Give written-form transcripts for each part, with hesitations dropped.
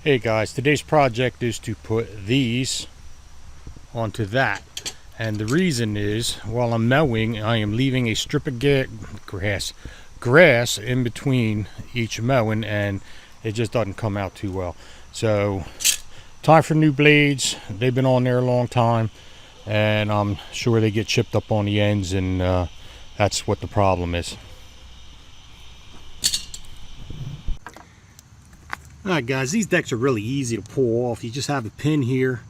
Hey guys, today's project is to put these onto that, and the reason is while I'm mowing I am leaving a strip of grass in between each mowing, and it just doesn't come out too well. So time for new blades. They've been on there a long time and I'm sure they get chipped up on the ends, and that's what the problem is. Alright guys, these decks are really easy to pull off. You just have a pin here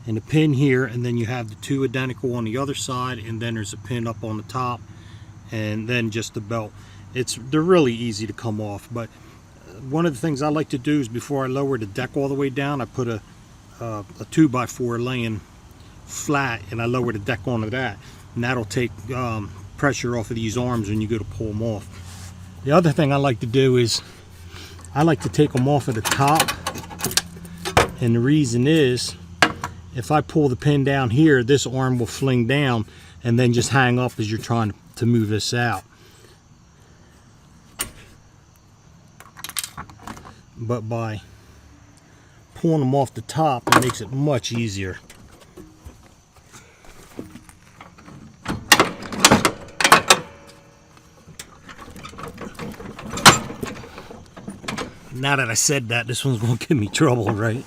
and a pin here, and then you have the two identical on the other side, and then there's a pin up on the top, and then just the belt. They're really easy to come off. But one of the things I like to do is before I lower the deck all the way down, I put a 2x4 laying flat and I lower the deck onto that, and that'll take pressure off of these arms when you go to pull them off. The other thing I like to do is I like to take them off at the top, and the reason is if I pull the pin down here, this arm will fling down and then just hang up as you're trying to move this out. But by pulling them off the top, it makes it much easier. Now that I said that, this one's going to give me trouble, right?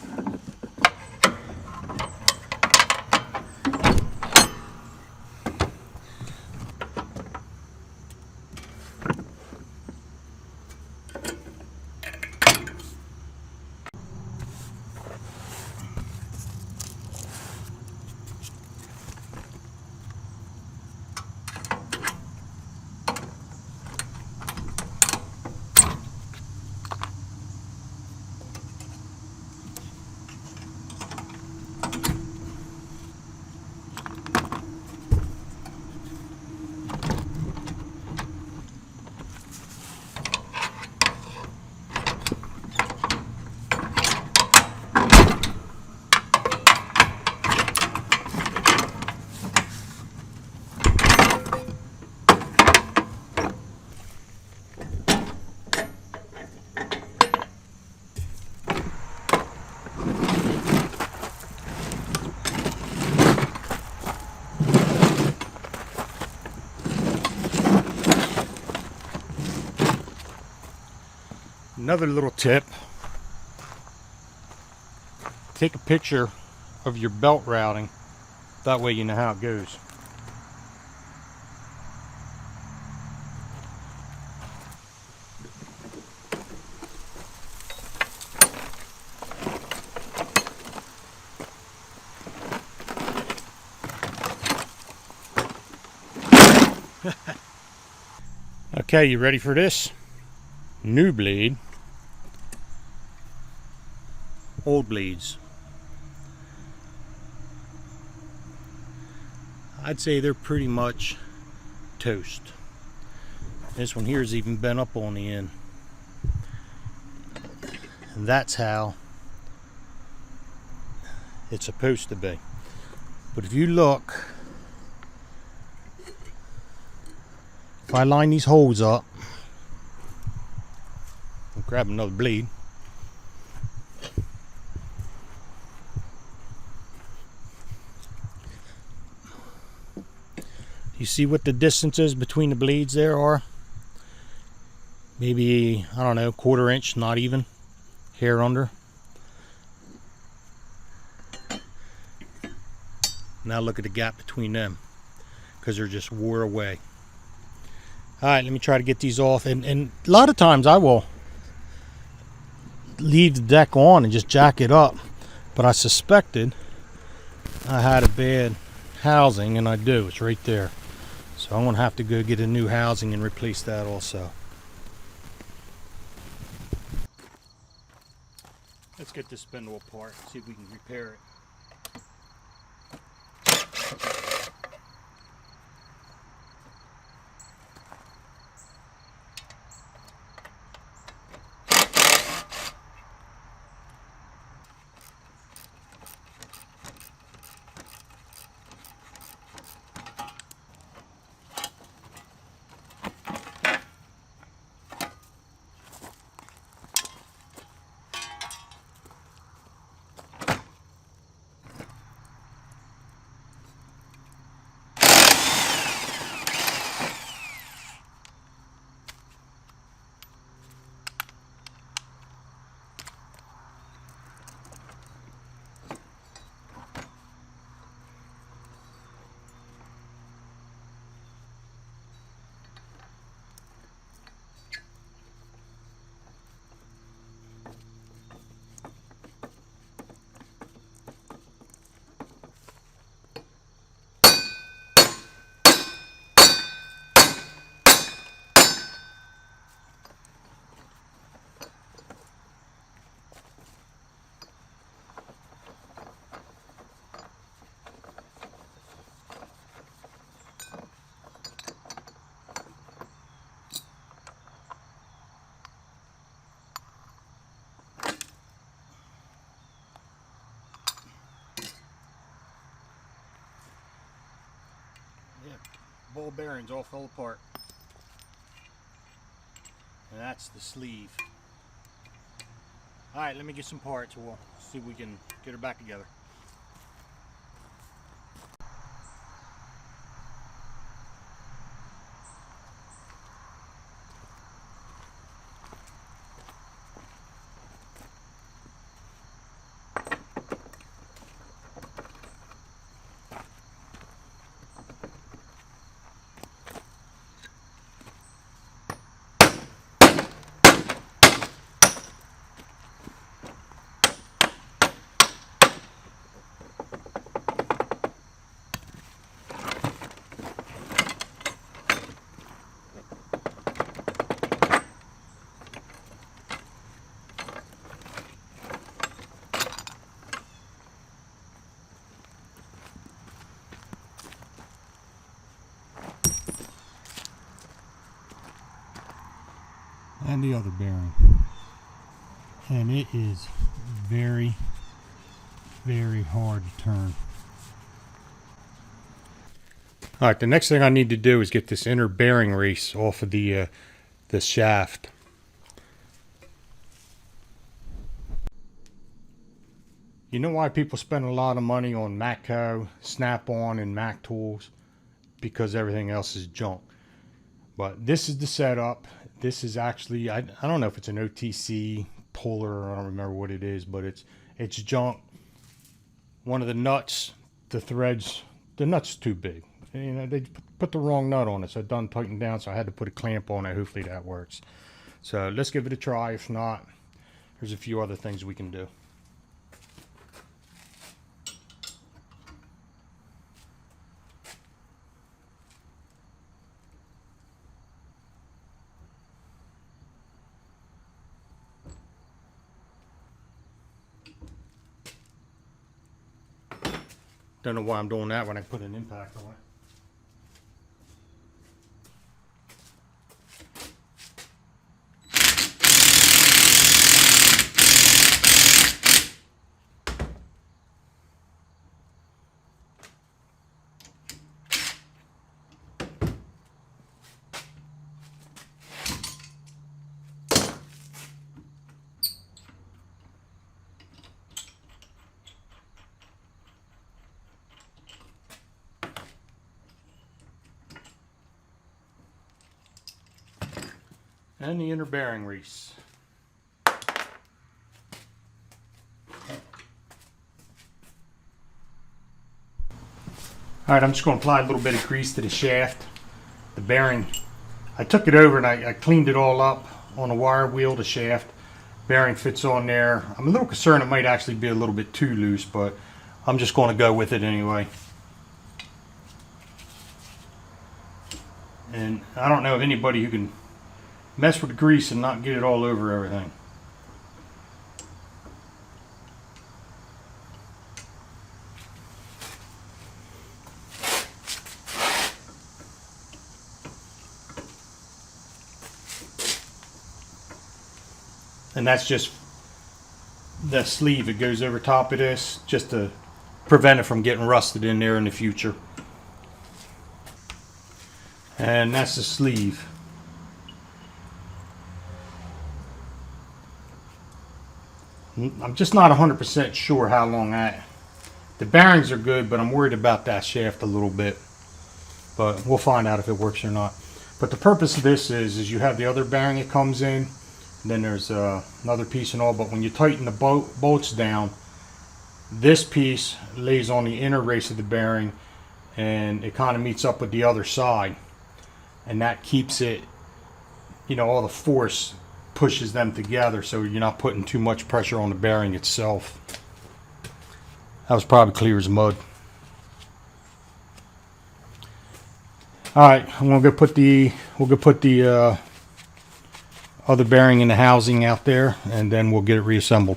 Another little tip: take a picture of your belt routing, that way you know how it goes. Okay, you ready for this? New blade, old blades. I'd say they're pretty much toast. This one here is even bent up on the end, and that's how it's supposed to be. But if you look, if I line these holes up, I'll grab another blade. You see what the distances between the blades there are? Maybe, I don't know, 1/4 inch, not even, hair under. Now look at the gap between them, because they're just wore away. Alright, let me try to get these off. And a lot of times I will leave the deck on and just jack it up, but I suspected I had a bad housing, and I do. It's right there. So I'm going to have to go get a new housing and replace that also. Let's get this spindle apart, see if we can repair it. ball bearings all fell apart. And that's the sleeve. Alright, let me get some parts. We'll see if we can get her back together. And the other bearing, and it is very hard to turn. Alright, the next thing I need to do is get this inner bearing race off of the shaft. You know why people spend a lot of money on Matco, Snap-on, and Mac tools? Because everything else is junk. But this is the setup. This is actually, I don't know if it's an OTC puller, I don't remember what it is, but it's junk. One of the nuts, the threads, the nut's too big. You know, they put the wrong nut on it, so it done tightened down, so I had to put a clamp on it. Hopefully that works. So let's give it a try. If not, there's a few other things we can do. Don't know why I'm doing that when I put an impact on it. And the inner bearing race. Alright, I'm just going to apply a little bit of grease to the shaft. The bearing, I took it over and I cleaned it all up on a wire wheel, the shaft. Bearing fits on there. I'm a little concerned it might actually be a little bit too loose, but I'm just going to go with it anyway. And I don't know of anybody who can mess with the grease and not get it all over everything. And that's just the sleeve that goes over top of this, just to prevent it from getting rusted in there in the future. And that's the sleeve. I'm just not 100% sure how long the bearings are good, but I'm worried about that shaft a little bit. But we'll find out if it works or not. But the purpose of this is you have the other bearing that comes in, and then there's another piece and all. But when you tighten the bolts down, this piece lays on the inner race of the bearing, and it kind of meets up with the other side, and that keeps it, you know, all the force pushes them together, so you're not putting too much pressure on the bearing itself. That was probably clear as mud. Alright, I'm gonna go put the other bearing in the housing out there, and then we'll get it reassembled.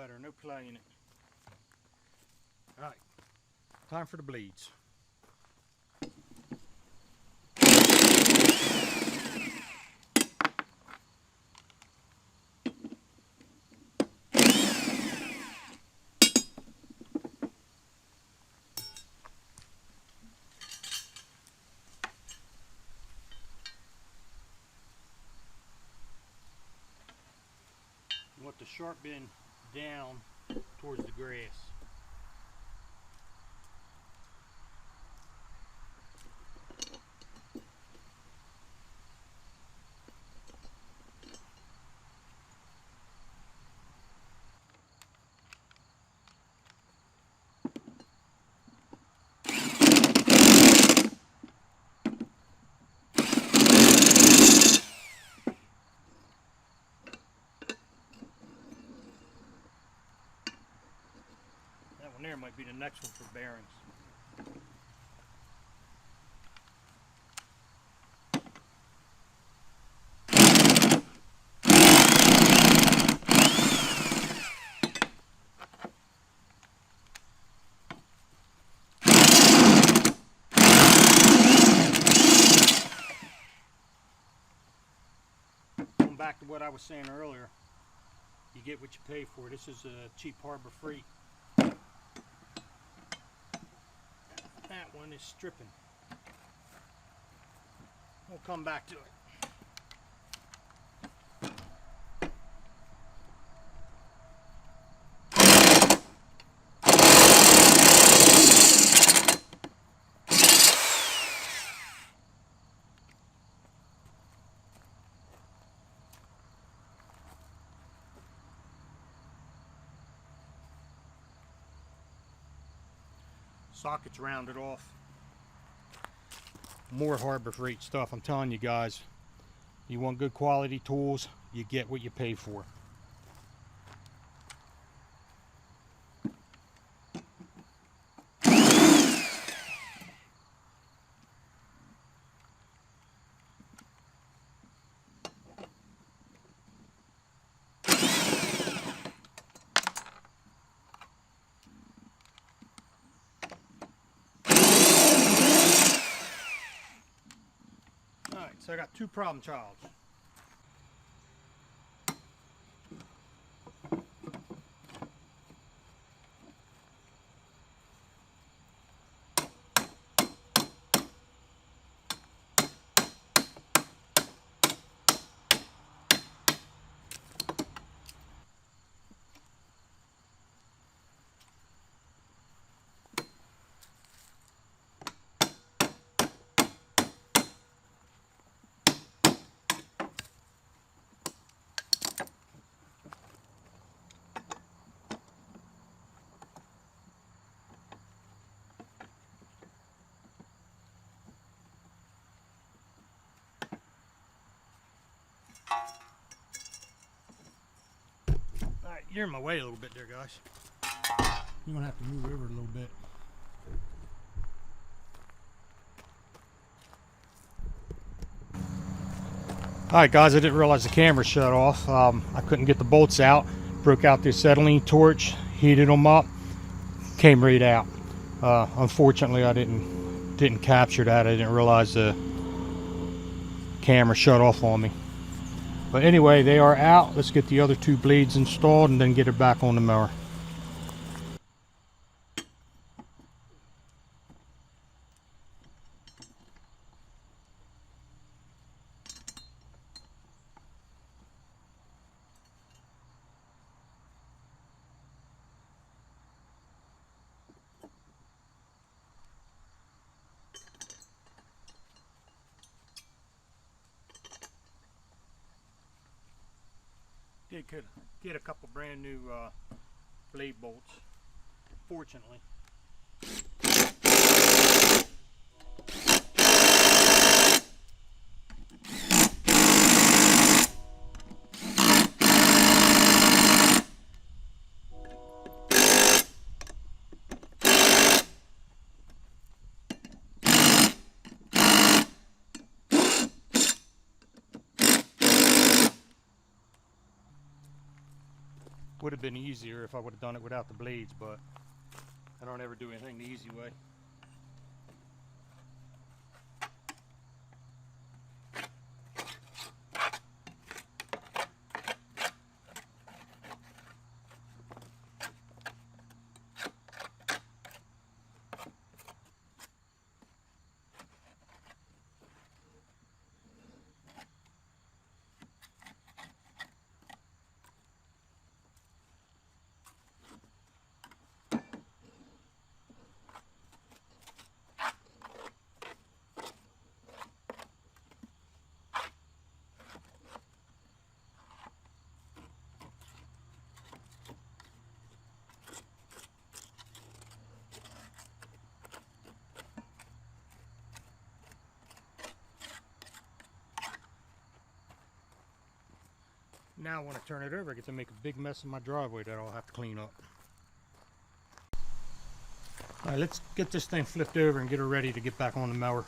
better, no playing it. Alright, time for the bleeds. You want the sharp end down towards the grass. That one there might be the next one for bearings. Going back to what I was saying earlier, you get what you pay for. This is a cheap Harbor Freight. That one is stripping. We'll come back to it. Sockets rounded off. More Harbor Freight stuff. I'm telling you guys, you want good quality tools, you get what you pay for. So I got two problem childs. Alright, you're in my way a little bit there, guys. You're gonna have to move over a little bit. Alright guys, I didn't realize the camera shut off. I couldn't get the bolts out. Broke out the acetylene torch, heated them up, came right out. Unfortunately, I didn't capture that. I didn't realize the camera shut off on me. But anyway, they are out. Let's get the other two blades installed and then get it back on the mower. Did get a couple brand new blade bolts, fortunately. Would have been easier if I would have done it without the blades, but I don't ever do anything the easy way. Now when I turn it over, I get to make a big mess in my driveway that I'll have to clean up. Alright, let's get this thing flipped over and get her ready to get back on the mower.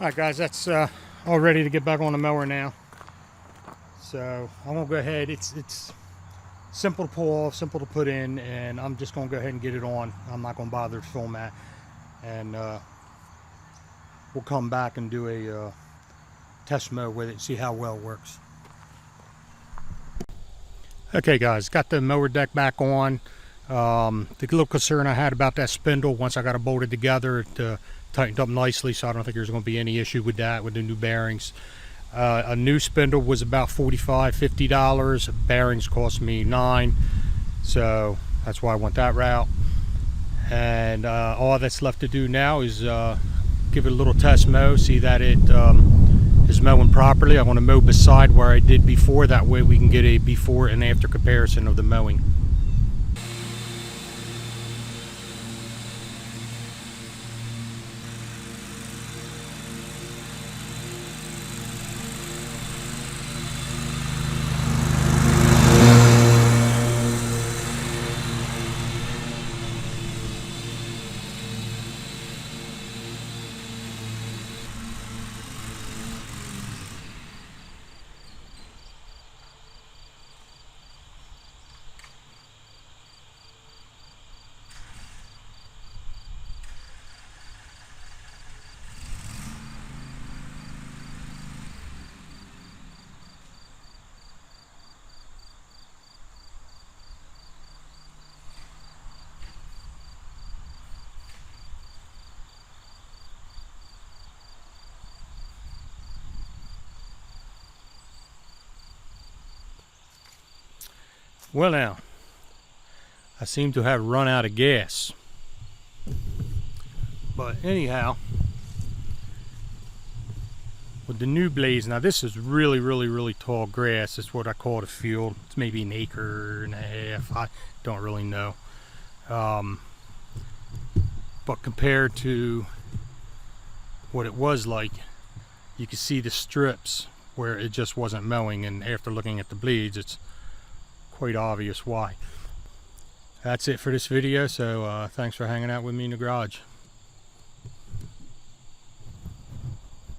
Alright guys, that's all ready to get back on the mower now. So I'm going to go ahead, it's simple to pull off, simple to put in, and I'm just going to go ahead and get it on. I'm not going to bother to film that. And we'll come back and do a test mow with it and see how well it works. Okay guys, got the mower deck back on. The little concern I had about that spindle, once I got it bolted together, it tightened up nicely, so I don't think there's going to be any issue with that with the new bearings. A new spindle was about $45–50. Bearings cost me $9, so that's why I went that route. And all that's left to do now is give it a little test mow, see that it is mowing properly. I want to mow beside where I did before, that way we can get a before and after comparison of the mowing. Well now, I seem to have run out of gas. But anyhow, with the new blades, now this is really tall grass. It's what I call the field. It's maybe an acre and a half. I don't really know. But compared to what it was like, you can see the strips where it just wasn't mowing, and after looking at the blades, it's quite obvious why. That's it for this video, so thanks for hanging out with me in the garage.